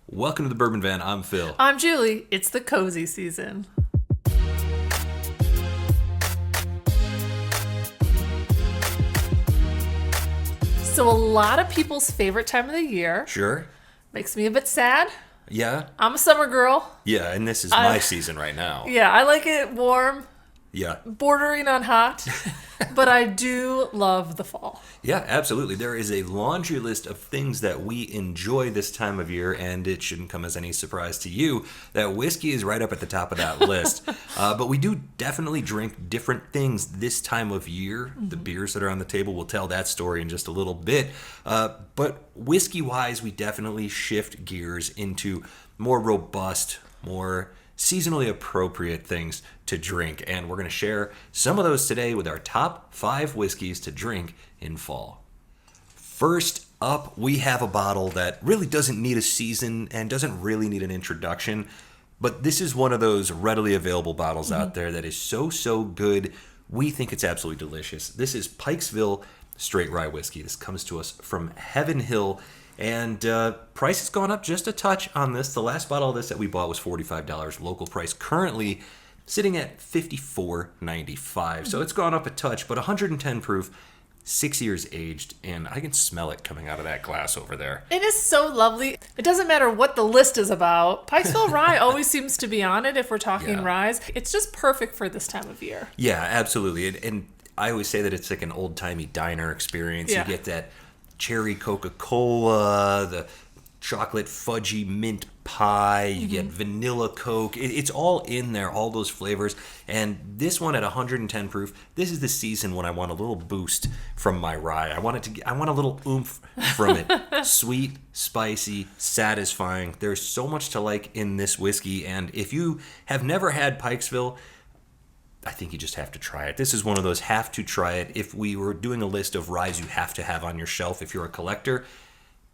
Welcome to the Bourbon Van. I'm Phil. I'm Julie. It's the cozy season. So a lot of people's favorite time of the year. Sure. Makes me a bit sad. Yeah. I'm a summer girl. Yeah, and this is my season right now. Yeah, I like it warm, Yeah. bordering on hot, but I do love the fall. Yeah, absolutely. There is a laundry list of things that we enjoy this time of year, and it shouldn't come as any surprise to you that whiskey is right up at the top of that list. But we do definitely drink different things this time of year. Mm-hmm. The beers that are on the table will tell that story in just a little bit. But whiskey-wise, we definitely shift gears into more robust, more seasonally appropriate things to drink, and we're going to share some of those today with our top 5 whiskeys to drink in fall. First up, we have a bottle that really doesn't need a season and doesn't really need an introduction, but this is one of those readily available bottles out there that is so good. We think it's absolutely delicious. This is Pikesville Straight Rye Whiskey. This comes to us from Heaven Hill. And price has gone up just a touch on this. The last bottle of this that we bought was $45. Local price currently sitting at $54.95. So it's gone up a touch, but 110 proof, 6 years aged, and I can smell it coming out of that glass over there. It is so lovely. It doesn't matter what the list is about. Pikesville Rye always seems to be on it if we're talking ryes. It's just perfect for this time of year. Yeah, absolutely. And I always say that it's like an old-timey diner experience. Yeah. You get that cherry Coca-Cola, the chocolate fudgy mint pie, you get vanilla Coke. It's all in there, all those flavors. And this one at 110 proof, this is the season when I want a little boost from my rye. I want a little oomph from it. Sweet, spicy, satisfying. There's so much to like in this whiskey. And if you have never had Pikesville, I think you just have to try it. This is one of those have to try it. If we were doing a list of ryes you have to have on your shelf if you're a collector,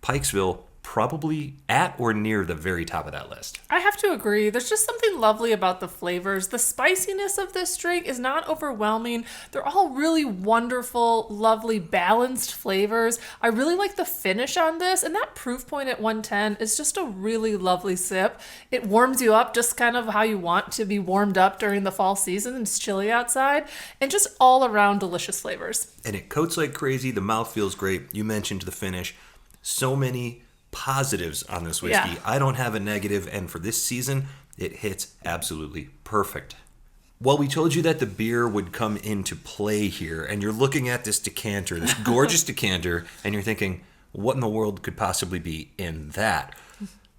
Pikesville probably at or near the very top of that list. I have to agree. There's just something lovely about the flavors. The spiciness of this drink is not overwhelming. They're all really wonderful, lovely, balanced flavors. I really like the finish on this, and that proof point at 110 is just a really lovely sip. It warms you up just kind of how you want to be warmed up during the fall season. It's chilly outside, and just all around delicious flavors. And it coats like crazy. The mouth feels great. You mentioned the finish. So many positives on this whiskey. Yeah. I don't have a negative, and for this season, it hits absolutely perfect. Well, we told you that the beer would come into play here, and you're looking at this decanter, this gorgeous decanter, and you're thinking, what in the world could possibly be in that?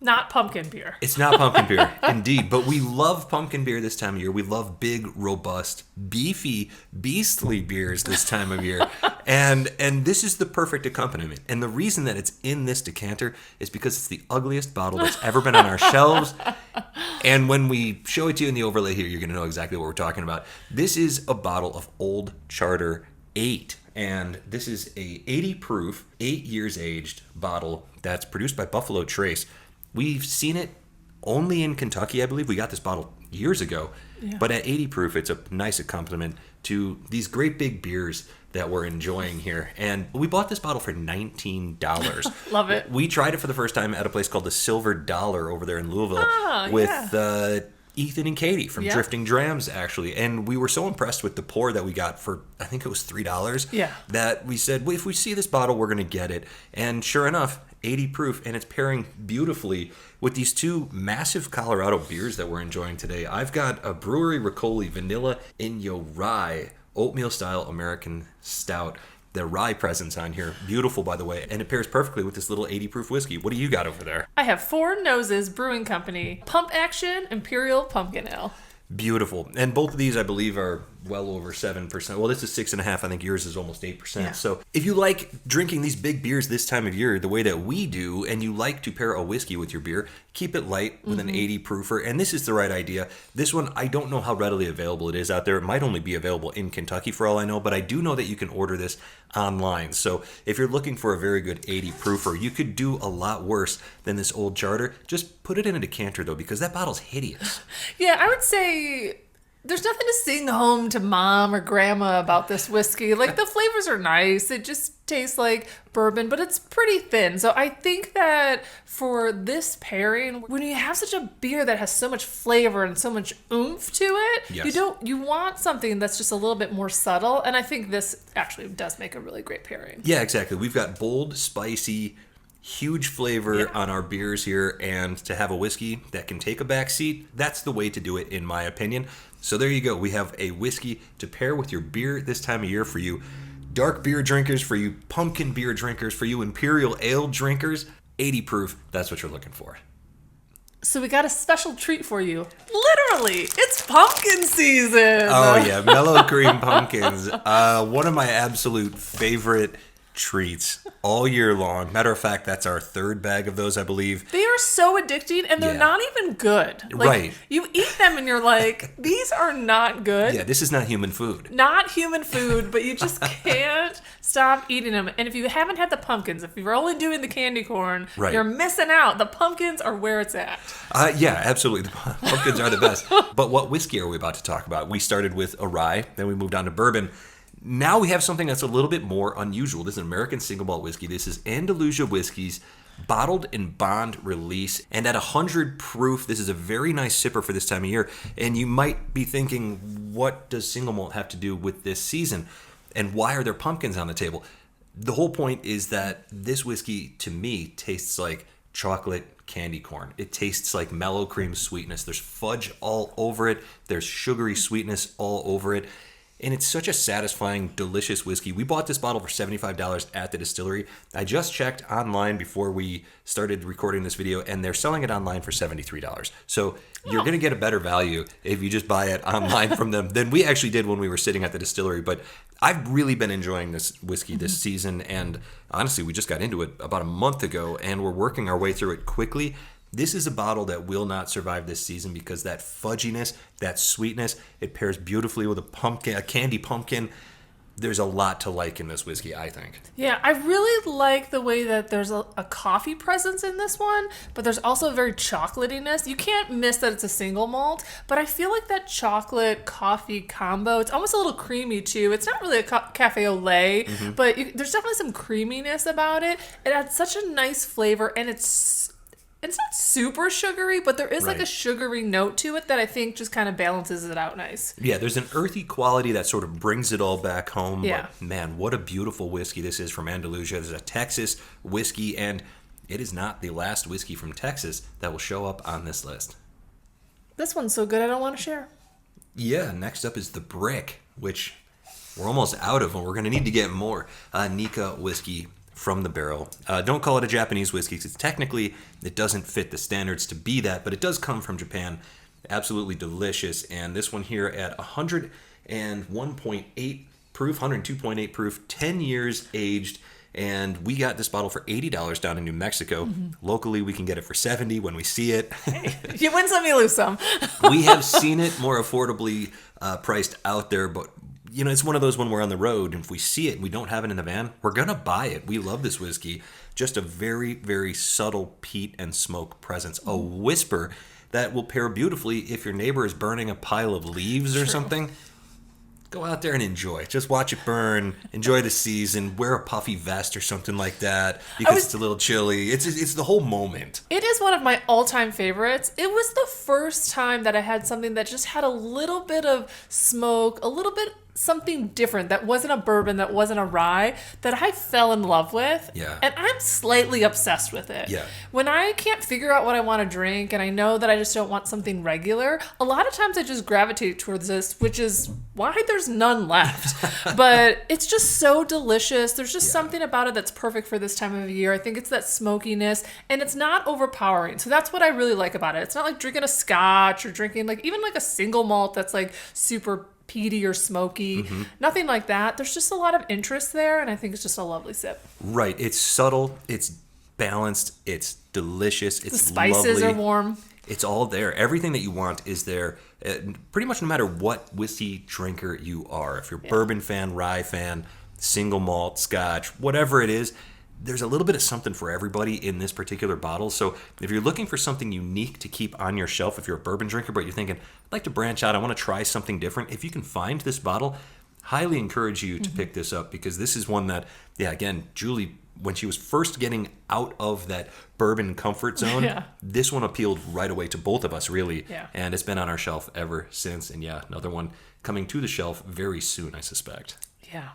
Not pumpkin beer. It's not pumpkin beer, indeed. But we love pumpkin beer this time of year. We love big, robust, beefy, beastly beers this time of year. And this is the perfect accompaniment. And the reason that it's in this decanter is because it's the ugliest bottle that's ever been on our shelves. And when we show it to you in the overlay here, you're going to know exactly what we're talking about. This is a bottle of Old Charter 8. And this is a 80 proof, 8 years aged bottle that's produced by Buffalo Trace. We've seen it only in Kentucky, I believe. We got this bottle years ago. Yeah. But at 80 proof, it's a nice accompaniment to these great big beers that we're enjoying here. And we bought this bottle for $19. Love it. We tried it for the first time at a place called the Silver Dollar over there in Louisville with Ethan and Katie from Drifting Drams, actually. And we were so impressed with the pour that we got for, I think it was $3, that we said, well, if we see this bottle, we're going to get it. And sure enough, 80 proof, and it's pairing beautifully with these two massive Colorado beers that we're enjoying today. I've got a Brewery Riccoli Vanilla Inyo Rye Oatmeal Style American Stout. The rye presence on here, beautiful by the way, and it pairs perfectly with this little 80 proof whiskey. What do you got over there? I have Four Noses Brewing Company Pump Action Imperial Pumpkin Ale. Beautiful. And both of these, I believe, are well over 7%. Well, this is 6.5%. I think yours is almost 8%. Yeah. So if you like drinking these big beers this time of year the way that we do, and you like to pair a whiskey with your beer, keep it light with an 80 proofer. And this is the right idea. This one, I don't know how readily available it is out there. It might only be available in Kentucky for all I know, but I do know that you can order this online. So if you're looking for a very good 80 proofer, you could do a lot worse than this Old Charter. Just put it in a decanter though, because that bottle's hideous. Yeah, I would say there's nothing to sing home to mom or grandma about this whiskey. Like, the flavors are nice. It just tastes like bourbon, but it's pretty thin. So I think that for this pairing, when you have such a beer that has so much flavor and so much oomph to it, Yes. you want something that's just a little bit more subtle. And I think this actually does make a really great pairing. Yeah, exactly. We've got bold, spicy, huge flavor on our beers here, and to have a whiskey that can take a back seat, that's the way to do it, in my opinion. So there you go. We have a whiskey to pair with your beer this time of year for you dark beer drinkers, for you pumpkin beer drinkers, for you imperial ale drinkers. 80 proof, that's what you're looking for. So we got a special treat for you. Literally, it's pumpkin season. Oh yeah, mellow cream pumpkins. One of my absolute favorite treats all year long. Matter of fact, that's our third bag of those, I believe. They are so addicting, and they're not even good. Like, Right. You eat them, and you're like, these are not good. Yeah, this is not human food. Not human food, but you just can't stop eating them. And if you haven't had the pumpkins, if you're only doing the candy corn, Right. you're missing out. The pumpkins are where it's at. Yeah, absolutely. The pumpkins are the best. But what whiskey are we about to talk about? We started with a rye, then we moved on to bourbon. Now we have something that's a little bit more unusual. This is an American single malt whiskey. This is Andalusia Whiskey's bottled in bond release. And at 100 proof, this is a very nice sipper for this time of year. And you might be thinking, what does single malt have to do with this season? And why are there pumpkins on the table? The whole point is that this whiskey, to me, tastes like chocolate candy corn. It tastes like mellow cream sweetness. There's fudge all over it. There's sugary sweetness all over it. And it's such a satisfying, delicious whiskey. We bought this bottle for $75 at the distillery. I just checked online before we started recording this video, and they're selling it online for $73. So you're going to get a better value if you just buy it online from them than we actually did when we were sitting at the distillery. But I've really been enjoying this whiskey this season, and honestly, we just got into it about a month ago, and we're working our way through it quickly. This is a bottle that will not survive this season because that fudginess, that sweetness, it pairs beautifully with a candy pumpkin. There's a lot to like in this whiskey, I think. Yeah, I really like the way that there's a coffee presence in this one, but there's also a very chocolatiness. You can't miss that it's a single malt, but I feel like that chocolate coffee combo, it's almost a little creamy too. It's not really a cafe au lait, but there's definitely some creaminess about it. It adds such a nice flavor, and it's not super sugary, but there is like a sugary note to it that I think just kind of balances it out nice. Yeah, there's an earthy quality that sort of brings it all back home. Yeah. But man, what a beautiful whiskey this is from Andalusia. This is a Texas whiskey, and it is not the last whiskey from Texas that will show up on this list. This one's so good I don't want to share. Yeah, next up is the Brick, which we're almost out of, and we're going to need to get more. Nika whiskey from the barrel. Don't call it a Japanese whiskey because technically it doesn't fit the standards to be that, but it does come from Japan. Absolutely delicious. And this one here at 101.8 proof, 102.8 proof, 10 years aged. And we got this bottle for $80 down in New Mexico. Locally, we can get it for $70 when we see it. You win some, you lose some. We have seen it more affordably priced out there, but you know, it's one of those when we're on the road, and if we see it and we don't have it in the van, we're going to buy it. We love this whiskey. Just a very, very subtle peat and smoke presence. A whisper that will pair beautifully if your neighbor is burning a pile of leaves or something. Go out there and enjoy. Just watch it burn. Enjoy the season. Wear a puffy vest or something like that because it's a little chilly. It's the whole moment. It is one of my all-time favorites. It was the first time that I had something that just had a little bit of smoke, a little bit something different that wasn't a bourbon, that wasn't a rye, that I fell in love with. Yeah. And I'm slightly obsessed with it. Yeah. When I can't figure out what I want to drink and I know that I just don't want something regular, a lot of times I just gravitate towards this, which is why there's none left. But it's just so delicious. There's just something about it that's perfect for this time of year. I think it's that smokiness, and it's not overpowering. So that's what I really like about it. It's not like drinking a scotch or drinking even a single malt that's like super peaty or smoky. Nothing like that. There's just a lot of interest there, and I think it's just a lovely sip. Right. It's subtle. It's balanced. It's delicious. It's The spices lovely. are warm. It's all there. Everything that you want is there. Pretty much no matter what whiskey drinker you are. If you're a bourbon fan, rye fan, single malt, scotch, whatever it is, there's a little bit of something for everybody in this particular bottle. So if you're looking for something unique to keep on your shelf, if you're a bourbon drinker, but you're thinking, I'd like to branch out, I want to try something different, if you can find this bottle, highly encourage you to pick this up, because this is one that, again, Julie, when she was first getting out of that bourbon comfort zone, this one appealed right away to both of us, really. Yeah. And it's been on our shelf ever since. And another one coming to the shelf very soon, I suspect. Yeah.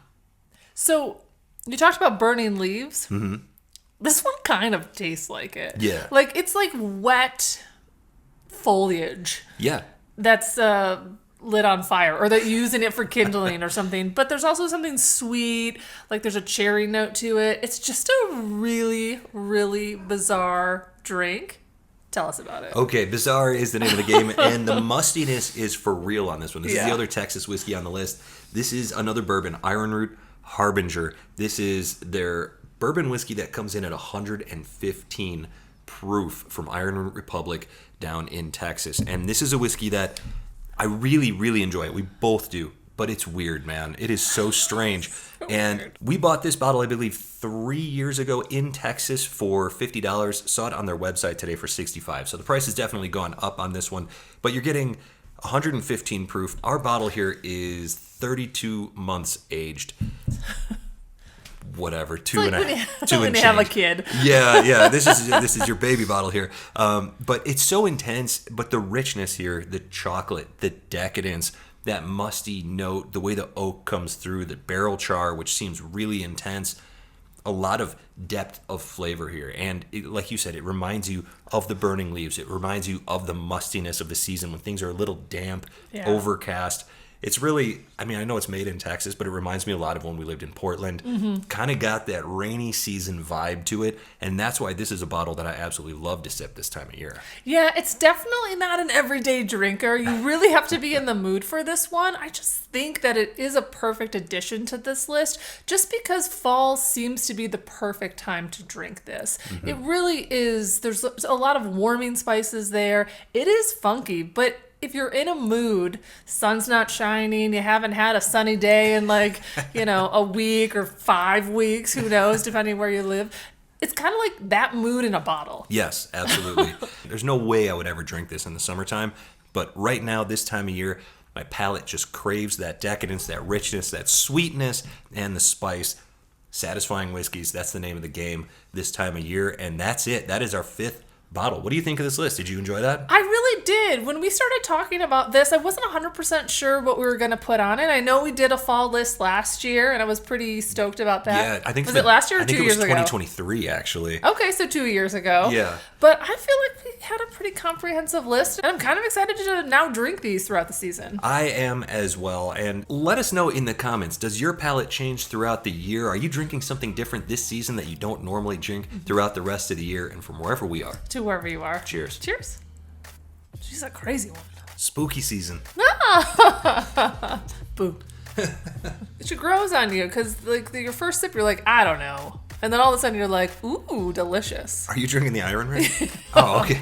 So you talked about burning leaves. Mm-hmm. This one kind of tastes like it. Yeah. Like, it's like wet foliage. Yeah. That's lit on fire, or they're using it for kindling or something. But there's also something sweet, like there's a cherry note to it. It's just a really, really bizarre drink. Tell us about it. Okay, bizarre is the name of the game, and the mustiness is for real on this one. This is the other Texas whiskey on the list. This is another bourbon, Iron Root Harbinger. This is their bourbon whiskey that comes in at 115 proof from Iron Root Republic down in Texas. And this is a whiskey that I really, really enjoy it. We both do. But it's weird, man. It is so strange. And we bought this bottle, I believe, 3 years ago in Texas for $50. Saw it on their website today for $65. So the price has definitely gone up on this one. But you're getting 115 proof. Our bottle here is 32 months aged. Whatever, two and you have a kid. Yeah. This is your baby bottle here. But it's so intense. But the richness here, the chocolate, the decadence, that musty note, the way the oak comes through, the barrel char, which seems really intense, a lot of depth of flavor here. And like you said, it reminds you of the burning leaves. It reminds you of the mustiness of the season when things are a little damp, overcast. It's really, I know it's made in Texas, but it reminds me a lot of when we lived in Portland. Kind of got that rainy season vibe to it. And that's why this is a bottle that I absolutely love to sip this time of year. Yeah, it's definitely not an everyday drinker. You really have to be in the mood for this one. I just think that it is a perfect addition to this list, just because fall seems to be the perfect time to drink this. It really is. There's a lot of warming spices there. It is funky, but if you're in a mood, sun's not shining, you haven't had a sunny day in a week or 5 weeks, who knows, depending where you live, it's kind of like that mood in a bottle. Yes, absolutely. There's no way I would ever drink this in the summertime, but right now, this time of year, my palate just craves that decadence, that richness, that sweetness, and the spice. Satisfying whiskeys, that's the name of the game this time of year, and that's it. That is our 5th bottle. What do you think of this list? Did you enjoy that? I really did. When we started talking about this, I wasn't 100% sure what we were going to put on it. I know we did a fall list last year, and I was pretty stoked about that. Yeah, I think was it last year or 2 years ago? 2023, actually. Okay, so 2 years ago. Yeah. But I feel like we had a pretty comprehensive list, and I'm kind of excited to now drink these throughout the season. I am as well. And let us know in the comments, does your palate change throughout the year? Are you drinking something different this season that you don't normally drink throughout the rest of the year? And from wherever we are. To wherever you are. Cheers. Cheers. She's a crazy one. Spooky season. Boo. It grows on you because your first sip, you're like, I don't know. And then all of a sudden you're like, ooh, delicious. Are you drinking the Iron Ring? Oh, okay.